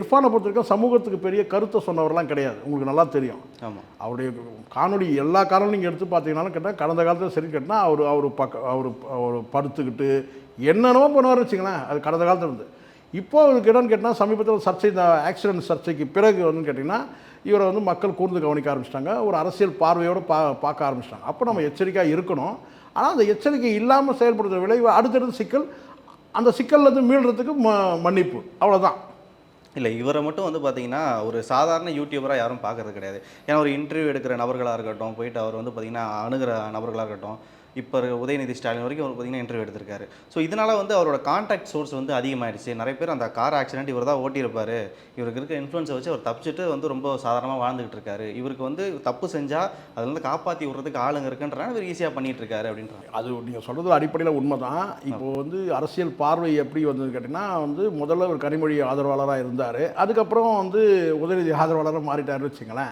இர்ஃபானை பொறுத்தவரைக்கும் சமூகத்துக்கு பெரிய கருத்தை சொன்னவரெல்லாம் கிடையாது, உங்களுக்கு நல்லா தெரியும். ஆமாம். அவருடைய காணொலி எல்லா காணொலியும் நீங்கள் எடுத்து பார்த்தீங்கன்னாலும் கேட்டால் கடந்த காலத்தில் சரி கேட்டால் அவர் படுத்துக்கிட்டு என்னென்னமோ பண்ணுவார்னு வச்சுங்களேன். அது கடந்த காலத்தில் இருந்து. இப்போ அவருக்கு என்னன்னு கேட்டால் சமீபத்தில் சர்ச்சை, இந்த ஆக்சிடென்ட் சர்ச்சைக்கு பிறகு வந்து கேட்டிங்கன்னா இவரை வந்து மக்கள் கூர்ந்து கவனிக்க ஆரம்பிச்சிட்டாங்க, ஒரு அரசியல் பார்வையோடு பார்க்க ஆரம்பிச்சிட்டாங்க. அப்போ நம்ம எச்சரிக்கையாக இருக்கணும். ஆனால் அந்த எச்சரிக்கை இல்லாமல் செயல்படுத்துகிற விளைவு அடுத்தடுத்த சிக்கல், அந்த சிக்கல்லேருந்து மீள்றதுக்கு மன்னிப்பு, அவ்வளோதான். இல்லை, இவரை மட்டும் வந்து பார்த்தீங்கன்னா ஒரு சாதாரண யூடியூபராக யாரும் பார்க்கறது கிடையாது. ஏன்னா ஒரு இன்டர்வியூ எடுக்கிற நபர்களாக இருக்கட்டும், போயிட்டு அவர் வந்து பார்த்திங்கன்னா அணுகிற நபர்களாக இருக்கட்டும், இப்போ உதயநிதி ஸ்டாலின் வரைக்கும் அவர் பார்த்திங்கன்னா இன்டர்வியூ எடுத்திருக்காரு. ஸோ இதனால் வந்து அவரோட கான்டாக்ட் சோர்ஸ் வந்து அதிகமாகிடுச்சு. நிறைய பேர் அந்த கார் ஆக்சிடென்ட் இவர் தான் ஓட்டியிருப்பார், இவருக்கு இருக்க இன்ஃப்ளூன்ஸை வச்சு அவர் தப்பிச்சுட்டு வந்து ரொம்ப சாதாரணமாக வாழ்ந்துகிட்டு இருக்காரு, இவருக்கு வந்து தப்பு செஞ்சால் அதுலேருந்து காப்பாற்றி விடுறதுக்கு ஆளுங்க இருக்குன்றனால இவர் ஈஸியாக பண்ணிகிட்டு இருக்காரு அப்படின்றாங்க. அது நீங்கள் சொல்கிறது அடிப்படையில் உண்மை தான். இப்போது வந்து அரசியல் பார்வை எப்படி வந்ததுன்னு கேட்டிங்கன்னா வந்து முதல்ல ஒரு கனிமொழி ஆதரவாளராக இருந்தார், அதுக்கப்புறம் வந்து உதயநிதி ஆதரவாளராக மாறிட்டாருன்னு வச்சுங்களேன்.